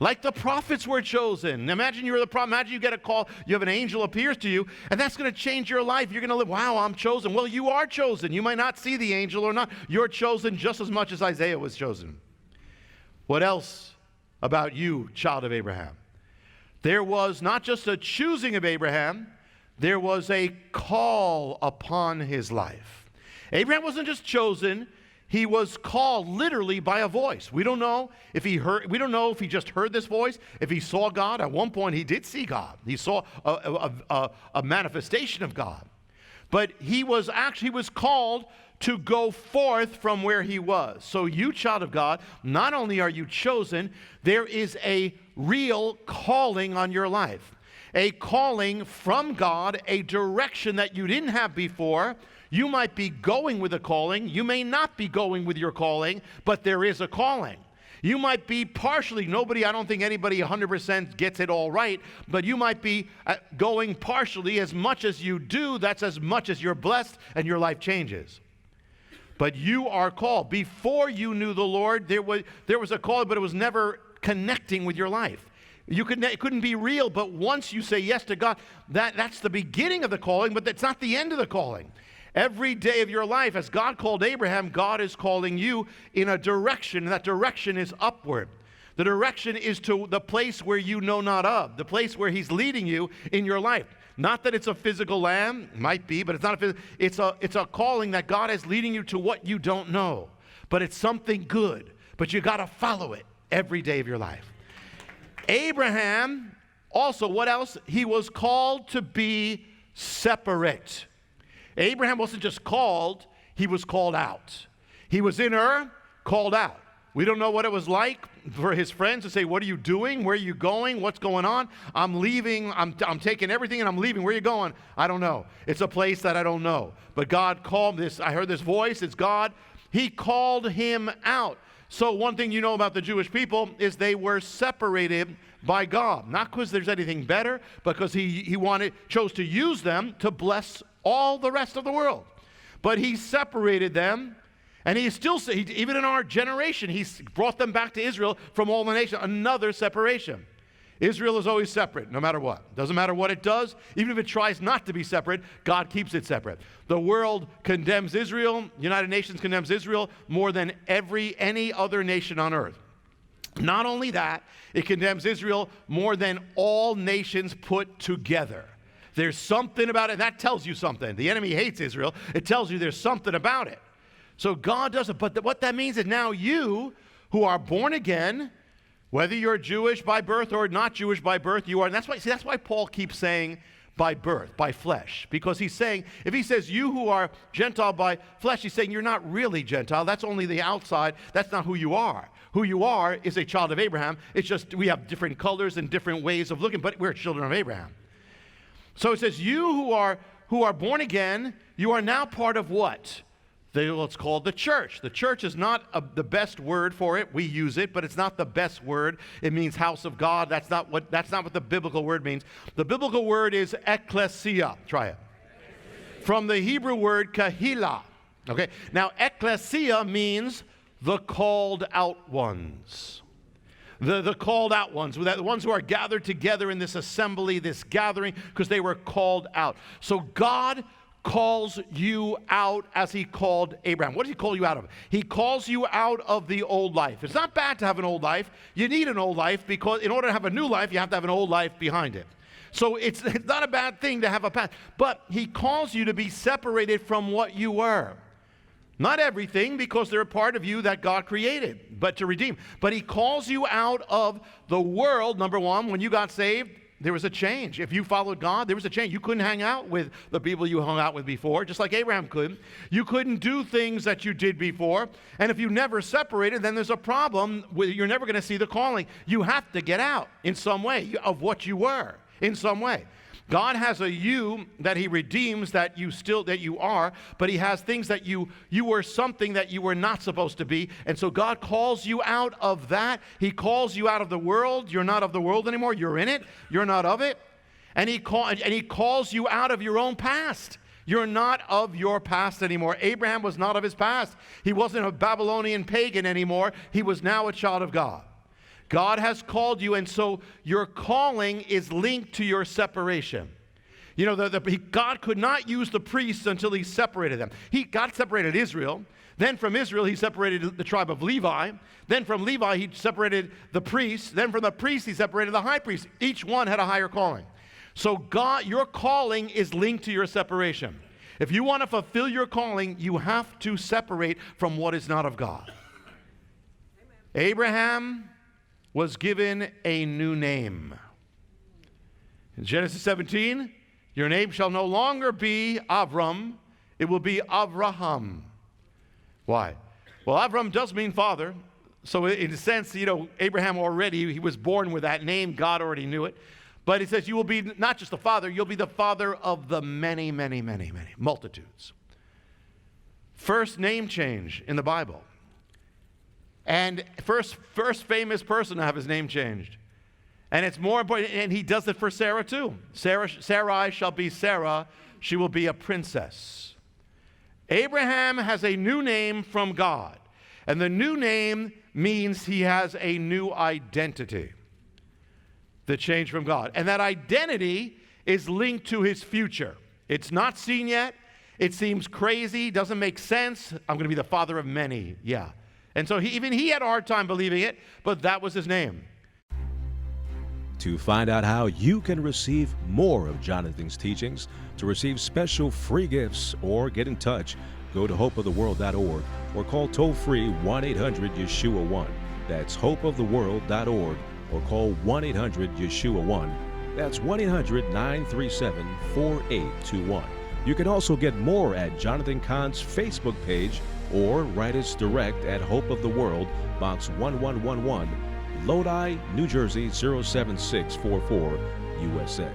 Like the prophets were chosen. Imagine you're the prophet. Imagine you get a call, you have an angel appears to you, and that's going to change your life. You're going to live, wow, I'm chosen. Well, you are chosen. You might not see the angel or not. You're chosen just as much as Isaiah was chosen. What else about you, child of Abraham? There was not just a choosing of Abraham, there was a call upon his life. Abraham wasn't just chosen, he was called literally by a voice. We don't know if he just heard this voice, if he saw God. At one point he did see God. He saw a manifestation of God. But he was called to go forth from where he was. So you, child of God, not only are you chosen, there is a real calling on your life. A calling from God, a direction that you didn't have before. You might be going with a calling. You may not be going with your calling, but there is a calling. You might be partially, I don't think anybody 100% gets it all right, but you might be going partially. As much as you do, that's as much as you're blessed and your life changes. But you are called. Before you knew the Lord, there was a call, but it was never connecting with your life. It couldn't be real, but once you say yes to God, that's the beginning of the calling, but that's not the end of the calling. Every day of your life, as God called Abraham, God is calling you in a direction, and that direction is upward. The direction is to the place where you know not of, the place where he's leading you in your life. Not that it's a physical land, it might be, but it's not it's a calling that God is leading you to what you don't know. But it's something good, but you got to follow it every day of your life. Abraham, also, what else? He was called to be separate. Abraham wasn't just called, he was called out. He was in Ur, called out. We don't know what it was like for his friends to say, what are you doing? Where are you going? What's going on? I'm leaving. I'm taking everything and I'm leaving. Where are you going? I don't know. It's a place that I don't know. But God called this. I heard this voice. It's God. He called him out. So one thing you know about the Jewish people is they were separated by God. Not because there's anything better, but because he chose to use them to bless all the rest of the world. But he separated them, and he still, even in our generation, he's brought them back to Israel from all the nations. Another separation. Israel is always separate, no matter what. Doesn't matter what it does. Even if it tries not to be separate, God keeps it separate. The world condemns Israel. United Nations condemns Israel more than any other nation on earth. Not only that, it condemns Israel more than all nations put together. There's something about it. That tells you something. The enemy hates Israel. It tells you there's something about it. So God does it. But what that means is now you who are born again, whether you're Jewish by birth or not Jewish by birth, you are. And that's why Paul keeps saying by birth, by flesh. Because he's saying, if he says you who are Gentile by flesh, he's saying you're not really Gentile. That's only the outside. That's not who you are. Who you are is a child of Abraham. It's just we have different colors and different ways of looking, but we're children of Abraham. So it says, you who are born again, you are now part of what? What's called the church. The church is not the best word for it. We use it, but it's not the best word. It means house of God. That's not what the biblical word means. The biblical word is ecclesia. Try it. From the Hebrew word kahila. Okay. Now, ecclesia means the called out ones. The called out ones, the ones who are gathered together in this assembly, this gathering, because they were called out. So God calls you out as he called Abraham. What does he call you out of? He calls you out of the old life. It's not bad to have an old life. You need an old life because in order to have a new life, you have to have an old life behind it. So it's not a bad thing to have a past. But he calls you to be separated from what you were. Not everything, because they're a part of you that God created, but to redeem. But he calls you out of the world. Number one, when you got saved, there was a change. If you followed God, there was a change. You couldn't hang out with the people you hung out with before, just like Abraham could. You couldn't do things that you did before. And if you never separated, then there's a problem. You're never going to see the calling. You have to get out in some way of what you were, in some way. God has a you that he redeems that you are, but he has things that you were something that you were not supposed to be. And so God calls you out of that. He calls you out of the world. You're not of the world anymore. You're in it. You're not of it. And he calls you out of your own past. You're not of your past anymore. Abraham was not of his past. He wasn't a Babylonian pagan anymore. He was now a child of God. God has called you, and so your calling is linked to your separation. You know, God could not use the priests until he separated them. God separated Israel. Then from Israel, he separated the tribe of Levi. Then from Levi, he separated the priests. Then from the priests, he separated the high priest. Each one had a higher calling. So God, your calling is linked to your separation. If you want to fulfill your calling, you have to separate from what is not of God. Amen. Abraham was given a new name. In Genesis 17, your name shall no longer be Avram, it will be Avraham. Why? Well, Avram does mean father. So in a sense, you know, Abraham already, he was born with that name. God already knew it. But he says you will be not just the father, you'll be the father of the many, many, many, many multitudes. First name change in the Bible. And first famous person to have his name changed. And it's more important, and he does it for Sarah too. Sarai shall be Sarah, she will be a princess. Abraham has a new name from God. And the new name means he has a new identity. The change from God. And that identity is linked to his future. It's not seen yet. It seems crazy, doesn't make sense. I'm going to be the father of many. Yeah. And so even he had a hard time believing it, but that was his name. To find out how you can receive more of Jonathan's teachings, to receive special free gifts, or get in touch, go to hopeoftheworld.org or call toll-free 1-800-YESHUA-1. That's hopeoftheworld.org or call 1-800-YESHUA-1. That's 1-800-937-4821. You can also get more at Jonathan Cahn's Facebook page or write us direct at Hope of the World, Box 1111, Lodi, New Jersey 07644, USA.